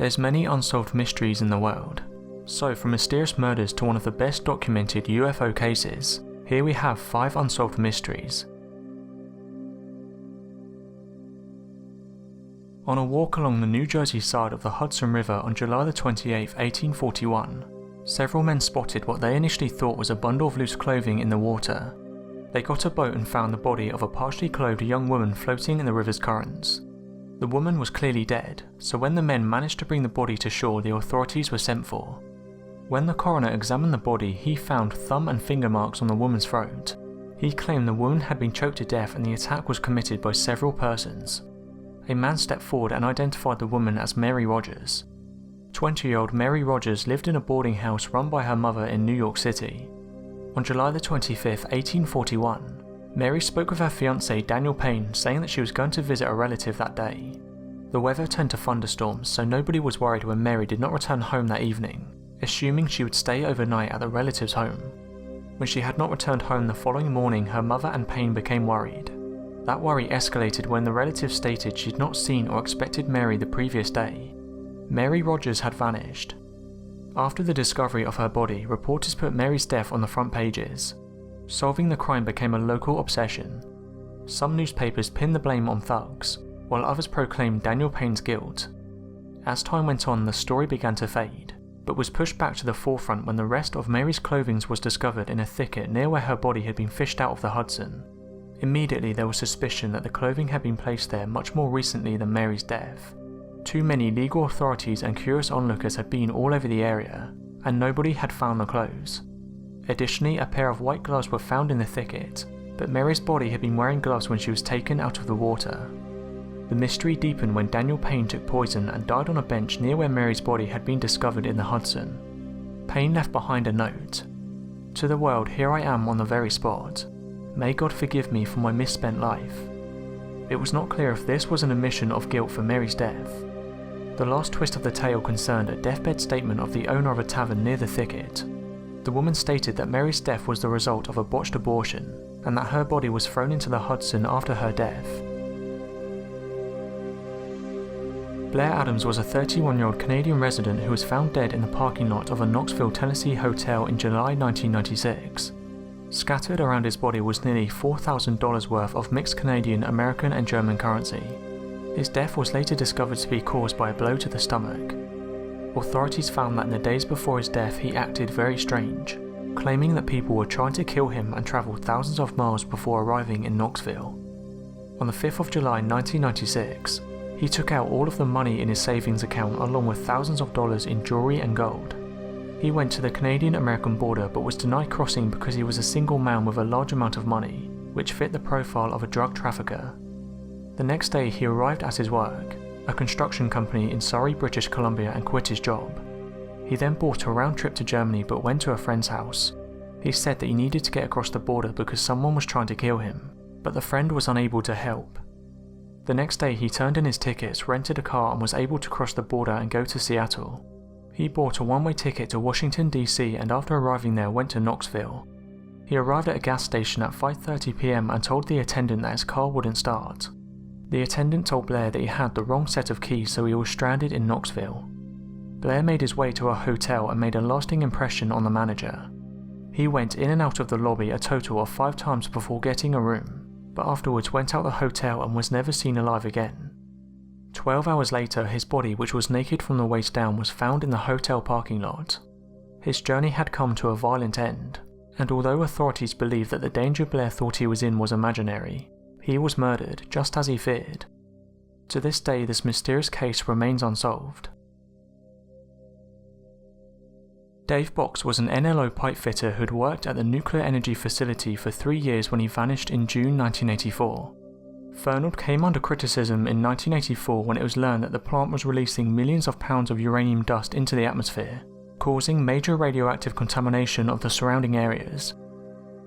There's many unsolved mysteries in the world, so from mysterious murders to one of the best documented UFO cases, here we have 5 unsolved mysteries. On a walk along the New Jersey side of the Hudson River on July 28, 1841, several men spotted what they initially thought was a bundle of loose clothing in the water. They got a boat and found the body of a partially clothed young woman floating in the river's currents. The woman was clearly dead, so when the men managed to bring the body to shore, the authorities were sent for. When the coroner examined the body, he found thumb and finger marks on the woman's throat. He claimed the woman had been choked to death and the attack was committed by several persons. A man stepped forward and identified the woman as Mary Rogers. 20-year-old Mary Rogers lived in a boarding house run by her mother in New York City. On July 25, 1841, Mary spoke with her fiancé Daniel Payne, saying that she was going to visit a relative that day. The weather turned to thunderstorms, so nobody was worried when Mary did not return home that evening, assuming she would stay overnight at the relative's home. When she had not returned home the following morning, her mother and Payne became worried. That worry escalated when the relative stated she had not seen or expected Mary the previous day. Mary Rogers had vanished. After the discovery of her body, reporters put Mary's death on the front pages. Solving the crime became a local obsession. Some newspapers pinned the blame on thugs, while others proclaimed Daniel Payne's guilt. As time went on, the story began to fade, but was pushed back to the forefront when the rest of Mary's clothing was discovered in a thicket near where her body had been fished out of the Hudson. Immediately there was suspicion that the clothing had been placed there much more recently than Mary's death. Too many legal authorities and curious onlookers had been all over the area, and nobody had found the clothes. Additionally, a pair of white gloves were found in the thicket, but Mary's body had been wearing gloves when she was taken out of the water. The mystery deepened when Daniel Payne took poison and died on a bench near where Mary's body had been discovered in the Hudson. Payne left behind a note. "To the world, here I am on the very spot. May God forgive me for my misspent life." It was not clear if this was an admission of guilt for Mary's death. The last twist of the tale concerned a deathbed statement of the owner of a tavern near the thicket. The woman stated that Mary's death was the result of a botched abortion, and that her body was thrown into the Hudson after her death. Blair Adams was a 31-year-old Canadian resident who was found dead in the parking lot of a Knoxville, Tennessee hotel in July 1996. Scattered around his body was nearly $4,000 worth of mixed Canadian, American and German currency. His death was later discovered to be caused by a blow to the stomach. Authorities found that in the days before his death he acted very strange, claiming that people were trying to kill him and travelled thousands of miles before arriving in Knoxville. On the 5th of July 1996, he took out all of the money in his savings account along with thousands of dollars in jewellery and gold. He went to the Canadian-American border but was denied crossing because he was a single man with a large amount of money, which fit the profile of a drug trafficker. The next day he arrived at his work, a construction company in Surrey, British Columbia, and quit his job. He then bought a round trip to Germany but went to a friend's house. He said that he needed to get across the border because someone was trying to kill him, but the friend was unable to help. The next day he turned in his tickets, rented a car and was able to cross the border and go to Seattle. He bought a one-way ticket to Washington DC and after arriving there went to Knoxville. He arrived at a gas station at 5:30 PM and told the attendant that his car wouldn't start. The attendant told Blair that he had the wrong set of keys, so he was stranded in Knoxville. Blair made his way to a hotel and made a lasting impression on the manager. He went in and out of the lobby a total of 5 times before getting a room, but afterwards went out the hotel and was never seen alive again. 12 hours later, his body, which was naked from the waist down, was found in the hotel parking lot. His journey had come to a violent end, and although authorities believed that the danger Blair thought he was in was imaginary, he was murdered just as he feared. To this day, this mysterious case remains unsolved. Dave Bocks was an NLO pipe fitter who had worked at the nuclear energy facility for 3 years when he vanished in June 1984. Fernald came under criticism in 1984 when it was learned that the plant was releasing millions of pounds of uranium dust into the atmosphere, causing major radioactive contamination of the surrounding areas.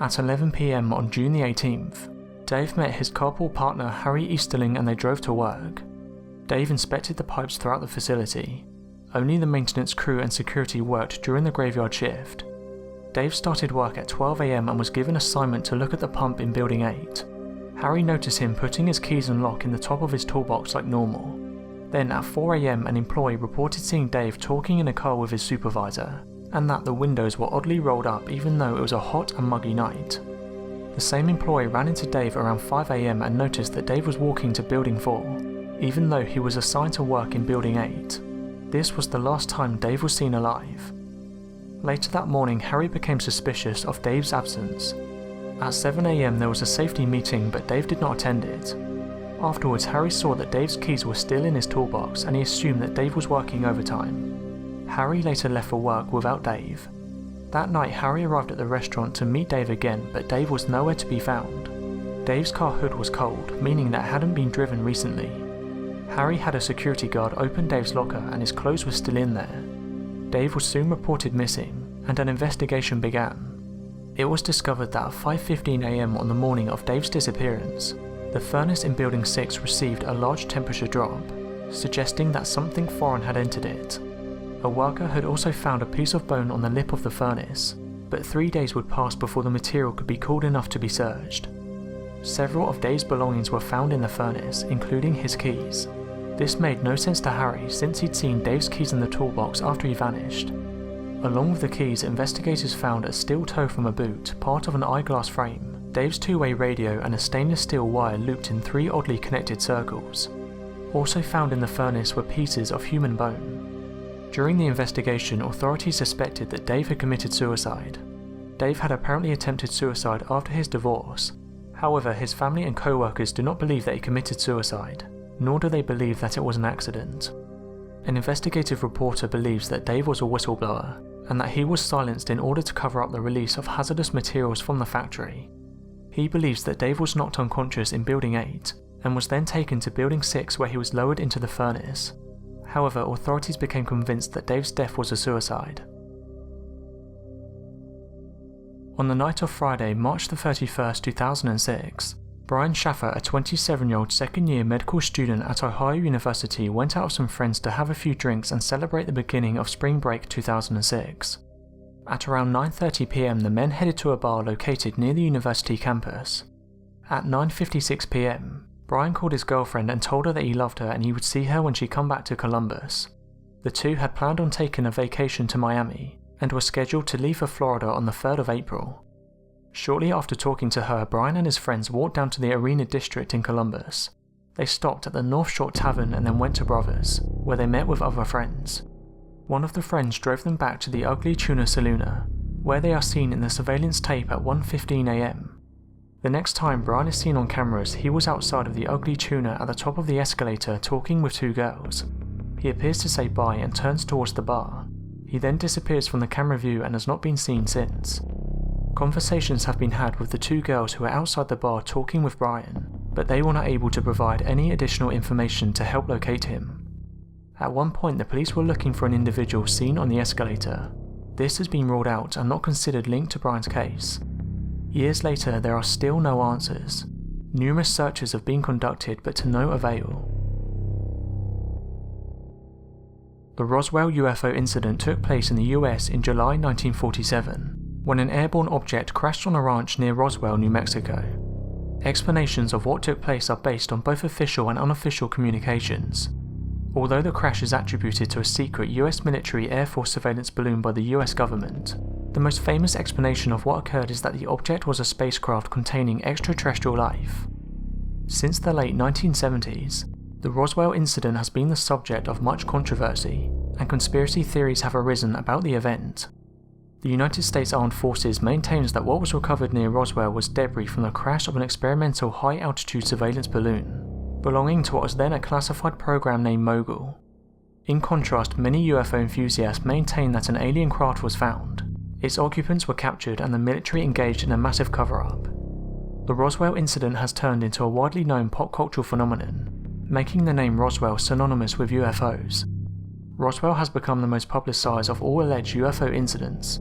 At 11 PM on June the 18th, Dave met his carpool partner Harry Easterling and they drove to work. Dave inspected the pipes throughout the facility. Only the maintenance crew and security worked during the graveyard shift. Dave started work at 12 AM and was given assignment to look at the pump in Building 8. Harry noticed him putting his keys and lock in the top of his toolbox like normal. Then at 4 AM an employee reported seeing Dave talking in a car with his supervisor, and that the windows were oddly rolled up even though it was a hot and muggy night. The same employee ran into Dave around 5 AM and noticed that Dave was walking to Building 4, even though he was assigned to work in Building 8. This was the last time Dave was seen alive. Later that morning, Harry became suspicious of Dave's absence. At 7 AM there was a safety meeting, but Dave did not attend it. Afterwards, Harry saw that Dave's keys were still in his toolbox and he assumed that Dave was working overtime. Harry later left for work without Dave. That night, Harry arrived at the restaurant to meet Dave again, but Dave was nowhere to be found. Dave's car hood was cold, meaning that it hadn't been driven recently. Harry had a security guard open Dave's locker and his clothes were still in there. Dave was soon reported missing, and an investigation began. It was discovered that at 5:15 AM on the morning of Dave's disappearance, the furnace in Building 6 received a large temperature drop, suggesting that something foreign had entered it. A worker had also found a piece of bone on the lip of the furnace, but 3 days would pass before the material could be cooled enough to be searched. Several of Dave's belongings were found in the furnace, including his keys. This made no sense to Harry since he'd seen Dave's keys in the toolbox after he vanished. Along with the keys, investigators found a steel toe from a boot, part of an eyeglass frame, Dave's two-way radio and a stainless steel wire looped in 3 oddly connected circles. Also found in the furnace were pieces of human bone. During the investigation, authorities suspected that Dave had committed suicide. Dave had apparently attempted suicide after his divorce. However, his family and co-workers do not believe that he committed suicide, nor do they believe that it was an accident. An investigative reporter believes that Dave was a whistleblower, and that he was silenced in order to cover up the release of hazardous materials from the factory. He believes that Dave was knocked unconscious in Building 8, and was then taken to Building 6 where he was lowered into the furnace. However, authorities became convinced that Dave's death was a suicide. On the night of Friday, March 31st, 2006, Brian Shaffer, a 27-year-old second-year medical student at Ohio University, went out with some friends to have a few drinks and celebrate the beginning of spring break 2006. At around 9:30 PM, the men headed to a bar located near the university campus. At 9:56 PM, Brian called his girlfriend and told her that he loved her and he would see her when she come back to Columbus. The two had planned on taking a vacation to Miami, and were scheduled to leave for Florida on the 3rd of April. Shortly after talking to her, Brian and his friends walked down to the Arena District in Columbus. They stopped at the North Shore Tavern and then went to Brothers, where they met with other friends. One of the friends drove them back to the Ugly Tuna Saloona, where they are seen in the surveillance tape at 1:15 AM. The next time Brian is seen on cameras, he was outside of the Ugly Tuna at the top of the escalator talking with 2 girls. He appears to say bye and turns towards the bar. He then disappears from the camera view and has not been seen since. Conversations have been had with the 2 girls who were outside the bar talking with Brian, but they were not able to provide any additional information to help locate him. At one point, the police were looking for an individual seen on the escalator. This has been ruled out and not considered linked to Brian's case. Years later, there are still no answers. Numerous searches have been conducted, but to no avail. The Roswell UFO incident took place in the US in July 1947, when an airborne object crashed on a ranch near Roswell, New Mexico. Explanations of what took place are based on both official and unofficial communications. Although the crash is attributed to a secret US military Air Force surveillance balloon by the US government, the most famous explanation of what occurred is that the object was a spacecraft containing extraterrestrial life. Since the late 1970s, the Roswell incident has been the subject of much controversy, and conspiracy theories have arisen about the event. The United States Armed Forces maintains that what was recovered near Roswell was debris from the crash of an experimental high-altitude surveillance balloon, belonging to what was then a classified program named Mogul. In contrast, many UFO enthusiasts maintain that an alien craft was found, its occupants were captured and the military engaged in a massive cover-up. The Roswell incident has turned into a widely known pop cultural phenomenon, making the name Roswell synonymous with UFOs. Roswell has become the most publicised of all alleged UFO incidents.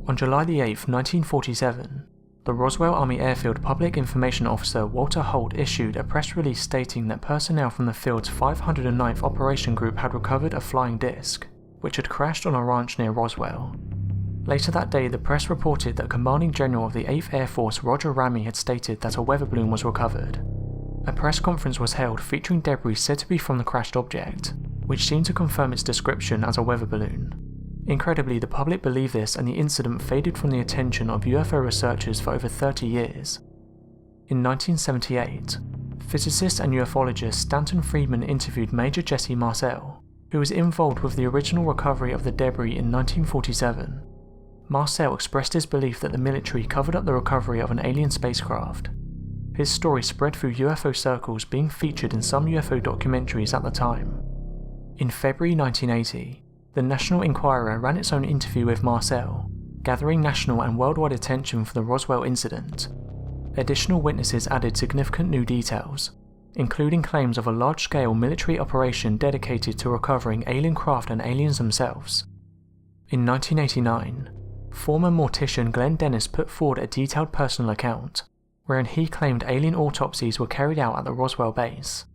On July 8, 1947, the Roswell Army Airfield Public Information Officer Walter Holt issued a press release stating that personnel from the field's 509th Operation Group had recovered a flying disc, which had crashed on a ranch near Roswell. Later that day, the press reported that Commanding General of the 8th Air Force Roger Ramey had stated that a weather balloon was recovered. A press conference was held featuring debris said to be from the crashed object, which seemed to confirm its description as a weather balloon. Incredibly, the public believed this and the incident faded from the attention of UFO researchers for over 30 years. In 1978, physicist and ufologist Stanton Friedman interviewed Major Jesse Marcel, who was involved with the original recovery of the debris in 1947. Marcel expressed his belief that the military covered up the recovery of an alien spacecraft. His story spread through UFO circles, being featured in some UFO documentaries at the time. In February 1980, the National Enquirer ran its own interview with Marcel, gathering national and worldwide attention for the Roswell incident. Additional witnesses added significant new details, including claims of a large-scale military operation dedicated to recovering alien craft and aliens themselves. In 1989, former mortician Glenn Dennis put forward a detailed personal account, wherein he claimed alien autopsies were carried out at the Roswell base.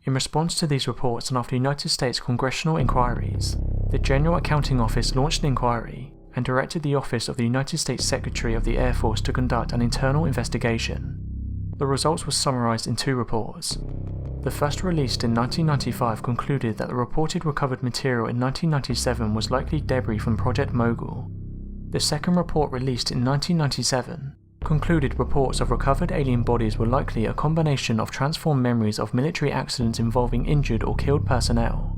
In response to these reports and after United States congressional inquiries, the General Accounting Office launched an inquiry and directed the Office of the United States Secretary of the Air Force to conduct an internal investigation. The results were summarized in 2 reports. The first, released in 1995, concluded that the reported recovered material in 1997 was likely debris from Project Mogul. The second report, released in 1997, concluded reports of recovered alien bodies were likely a combination of transformed memories of military accidents involving injured or killed personnel.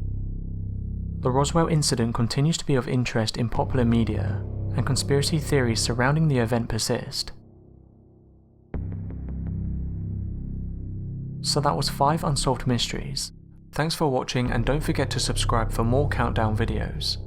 The Roswell incident continues to be of interest in popular media, and conspiracy theories surrounding the event persist. So that was 5 unsolved mysteries. Thanks for watching, and don't forget to subscribe for more countdown videos.